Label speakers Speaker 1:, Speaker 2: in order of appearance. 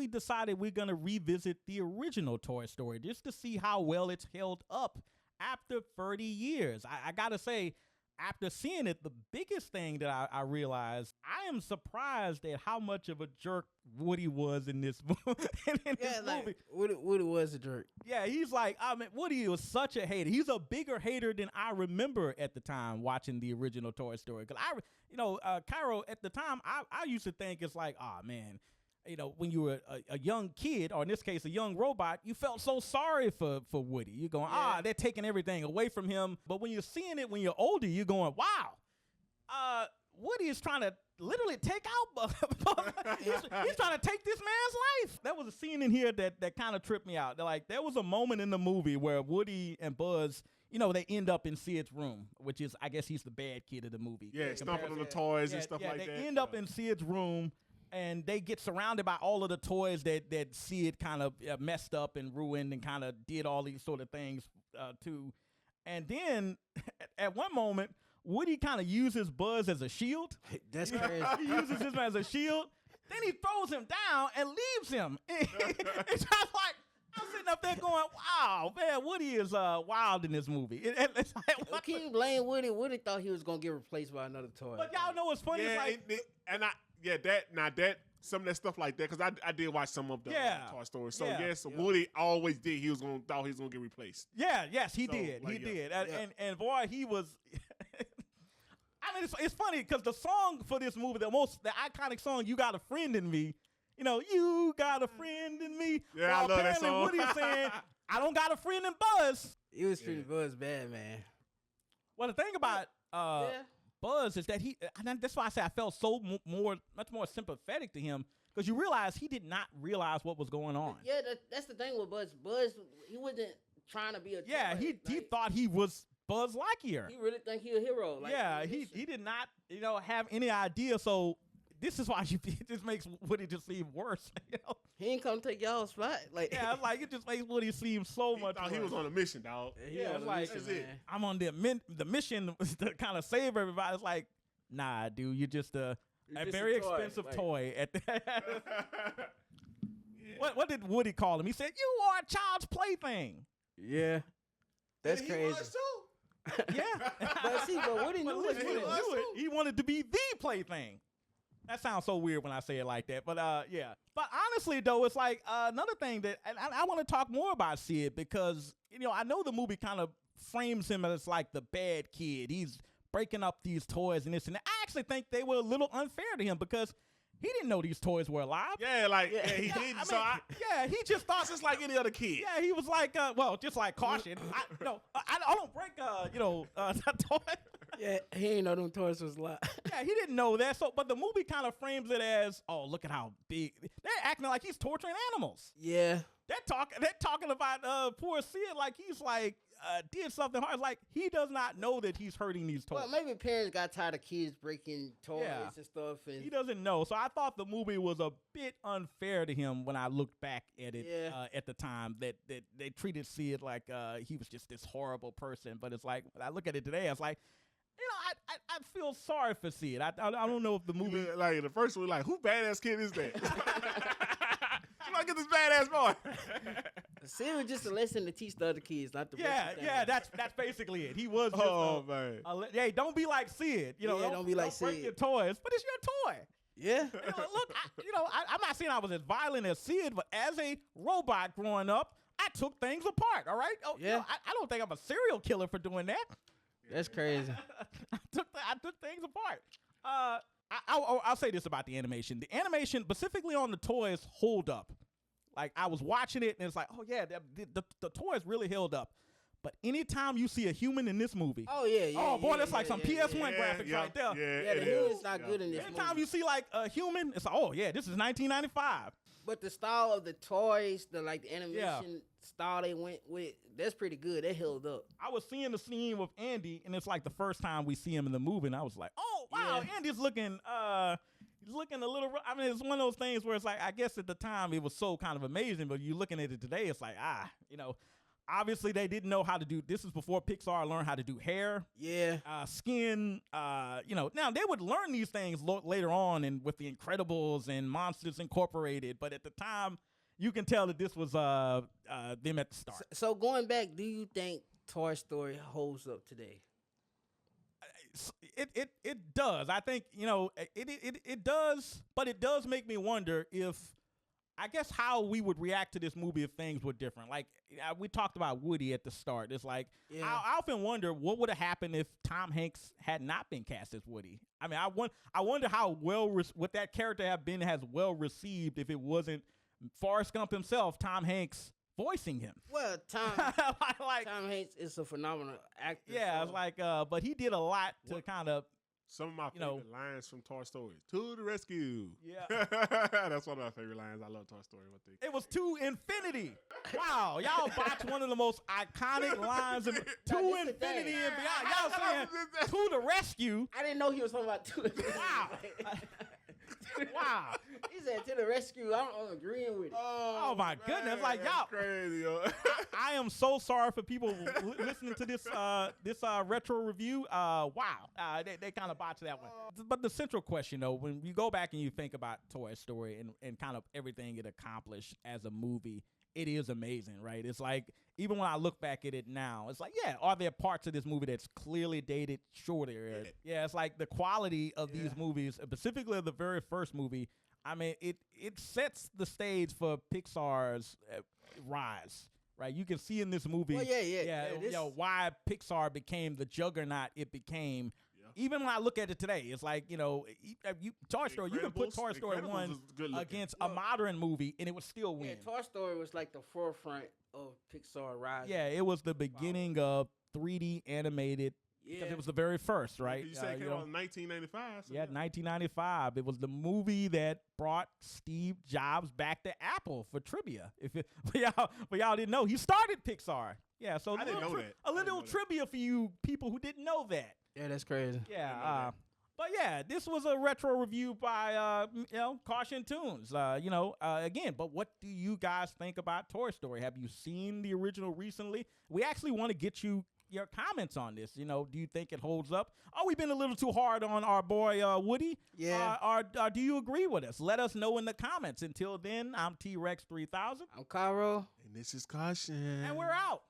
Speaker 1: we decided we're going to revisit the original Toy Story just to see how well it's held up after 30 years. I got to say, after seeing it, the biggest thing that I realized, I am surprised at how much of a jerk Woody was in this movie.
Speaker 2: Woody was a jerk.
Speaker 1: Yeah, he's like, I mean, Woody was such a hater. He's a bigger hater than I remember at the time watching the original Toy Story. Because Cairo, at the time, I used to think it's like, oh man, when you were a young kid, or in this case, a young robot, you felt so sorry for Woody. You're going, they're taking everything away from him. But when you're seeing it when you're older, you're going, wow, Woody is trying to literally take out Buzz. he's trying to take this man's life. There was a scene in here that kind of tripped me out. Like, there was a moment in the movie where Woody and Buzz, they end up in Sid's room, which is, I guess he's the bad kid of the movie.
Speaker 3: Yeah, stomping on the toys and stuff like that.
Speaker 1: They end up in Sid's room, and they get surrounded by all of the toys that Sid kind of messed up and ruined and kind of did all these sort of things too. And then at one moment, Woody kind of uses Buzz as a shield.
Speaker 2: That's crazy.
Speaker 1: He uses him as a shield. Then he throws him down and leaves him. It's just like, I'm sitting up there going, wow, man, Woody is wild in this movie. It's like,
Speaker 2: what? Can you blame Woody? Woody thought he was going to get replaced by another toy.
Speaker 1: But y'all know what's funny?
Speaker 3: Yeah,
Speaker 1: it's like,
Speaker 3: some of that stuff like that, because I did watch some of the Toy Story. So
Speaker 1: yeah.
Speaker 3: Woody always did. Thought he was gonna get replaced.
Speaker 1: Yes, he did. He did. And boy, he was. I mean, it's funny because the song for this movie, the iconic song, "You Got a Friend in Me," you got a friend in me.
Speaker 3: Yeah, I love that song.
Speaker 1: Woody's saying, I don't got a friend in Buzz.
Speaker 2: He was treating Buzz bad, man.
Speaker 1: Well, the thing about Buzz is that that's why I say I felt much more sympathetic to him, because you realize he did not realize what was going on.
Speaker 2: Yeah, that's the thing with Buzz. Buzz, he wasn't trying to be a
Speaker 1: yeah. He thought he was Buzz Lightyear.
Speaker 2: He really think he a hero.
Speaker 1: He did not have any idea. So this is why it just makes Woody just seem worse.
Speaker 2: He ain't come take y'all's spot.
Speaker 1: It just makes Woody seem so much worse.
Speaker 3: He was on a mission, dog.
Speaker 1: Yeah, it's like, I'm on the mission to kind of save everybody. It's like, nah, dude, you're just a very expensive toy. What did Woody call him? He said, "You are a child's plaything."
Speaker 2: Yeah, that's crazy.
Speaker 1: Yeah,
Speaker 2: but Woody knew it.
Speaker 1: He wanted to be the plaything. That sounds so weird when I say it like that, but yeah. But honestly, though, it's like another thing that I want to talk more about Sid, because I know the movie kind of frames him as like the bad kid. He's breaking up these toys and this and that. I actually think they were a little unfair to him, because he didn't know these toys were alive.
Speaker 3: Yeah, he didn't.
Speaker 1: He just thought
Speaker 3: just like any other kid.
Speaker 1: Yeah, he was like, just like Caution. I don't break a toy.
Speaker 2: Yeah, he ain't know them toys was alive.
Speaker 1: Yeah, he didn't know that. So, but the movie kind of frames it as, oh, look at how big. They're acting like he's torturing animals.
Speaker 2: Yeah.
Speaker 1: They're talking about poor Sid like he's like did something hard. It's like he does not know that he's hurting these toys.
Speaker 2: Well, maybe parents got tired of kids breaking toys and stuff. And
Speaker 1: he doesn't know. So I thought the movie was a bit unfair to him when I looked back at it at the time, that they treated Sid like he was just this horrible person. But it's like, when I look at it today, it's like, I feel sorry for Sid. I don't know if the movie...
Speaker 3: Like, the first one, like, who badass kid is that? Come on, get this badass boy.
Speaker 2: Sid was just a lesson to teach the other kids, not the
Speaker 1: that's basically it. He was just
Speaker 3: man.
Speaker 1: Hey, don't be like Sid.
Speaker 2: Don't be like
Speaker 1: Sid. Break your toys, but it's your toy.
Speaker 2: Yeah.
Speaker 1: Look, I'm not saying I was as violent as Sid, but as a robot growing up, I took things apart, all right? I don't think I'm a serial killer for doing that.
Speaker 2: That's crazy.
Speaker 1: I took things apart. I'll say this about the animation. The animation, specifically on the toys, hold up. Like, I was watching it, and it's like, oh, yeah, the toys really held up. But anytime you see a human in this movie, that's like some PS1 graphics right there.
Speaker 2: Yeah, the human's not good in this movie.
Speaker 1: Anytime you see like a human, it's like, oh yeah, this is 1995.
Speaker 2: But the style of the toys, the animation style they went with, that's pretty good. They held up.
Speaker 1: I was seeing the scene with Andy, and it's like the first time we see him in the movie, and I was like, oh wow, Andy's looking he's looking a little. I mean, it's one of those things where it's like, I guess at the time it was so kind of amazing, but you looking at it today, it's like, obviously they didn't know how to do. This is before Pixar learned how to do hair,
Speaker 2: Yeah.
Speaker 1: skin. Now they would learn these things later on, and with the Incredibles and Monsters Incorporated. But at the time, you can tell that this was them at the start.
Speaker 2: So going back, do you think Toy Story holds up today?
Speaker 1: It does. I think it does, but it does make me wonder if, I guess, how we would react to this movie if things were different. Like we talked about Woody at the start. It's like I often wonder what would have happened if Tom Hanks had not been cast as Woody. I mean, I wonder how would that character have been as well received if it wasn't Forrest Gump himself, Tom Hanks, voicing him.
Speaker 2: Well, Tom Hanks is a phenomenal actor.
Speaker 1: Yeah,
Speaker 2: so.
Speaker 1: it's like, but he did a lot to kind of.
Speaker 3: Some of my favorite lines from Toy Story. To the rescue.
Speaker 1: Yeah.
Speaker 3: That's one of my favorite lines. I love Toy Story.
Speaker 1: It was to infinity. Wow. Y'all botched one of the most iconic lines of to infinity and beyond. Y'all saying to the rescue.
Speaker 2: I didn't know he was talking about to the rescue.
Speaker 1: Wow. Wow.
Speaker 2: He said to the rescue. I'm agreeing with it.
Speaker 1: Oh my goodness. Like, y'all.
Speaker 3: Crazy, yo.
Speaker 1: I am so sorry for people listening to this retro review. Wow. They kind of botched that one. But the central question, though, when you go back and you think about Toy Story and kind of everything it accomplished as a movie, it is amazing, right? It's like, even when I look back at it now, it's like, are there parts of this movie that's clearly dated? Sure there is. Yeah, it's like the quality of these movies, specifically the very first movie, I mean, it sets the stage for Pixar's rise, right? You can see in this movie why Pixar became the juggernaut it became. Even when I look at it today, it's like, Toy Story, you can put Toy Story 1 against a modern movie and it would still win.
Speaker 2: Yeah, Toy Story was like the forefront of Pixar rise.
Speaker 1: Yeah, it was the beginning of 3D animated, because it was the very first, right?
Speaker 3: You say it came out in 1995. So
Speaker 1: 1995. It was the movie that brought Steve Jobs back to Apple for trivia. But y'all didn't know, he started Pixar. Yeah, so
Speaker 3: I didn't know that.
Speaker 1: A little trivia for you people who didn't know that.
Speaker 2: Yeah, that's crazy.
Speaker 1: Yeah, but yeah, this was a retro review by Caution Toons. Again, but what do you guys think about Toy Story? Have you seen the original recently? We actually want to get your comments on this. Do you think it holds up? Are we been a little too hard on our boy Woody?
Speaker 2: Yeah.
Speaker 1: Or do you agree with us? Let us know in the comments. Until then, I'm T-Rex 3000.
Speaker 2: I'm Cairo.
Speaker 3: And this is Caution.
Speaker 1: And we're out.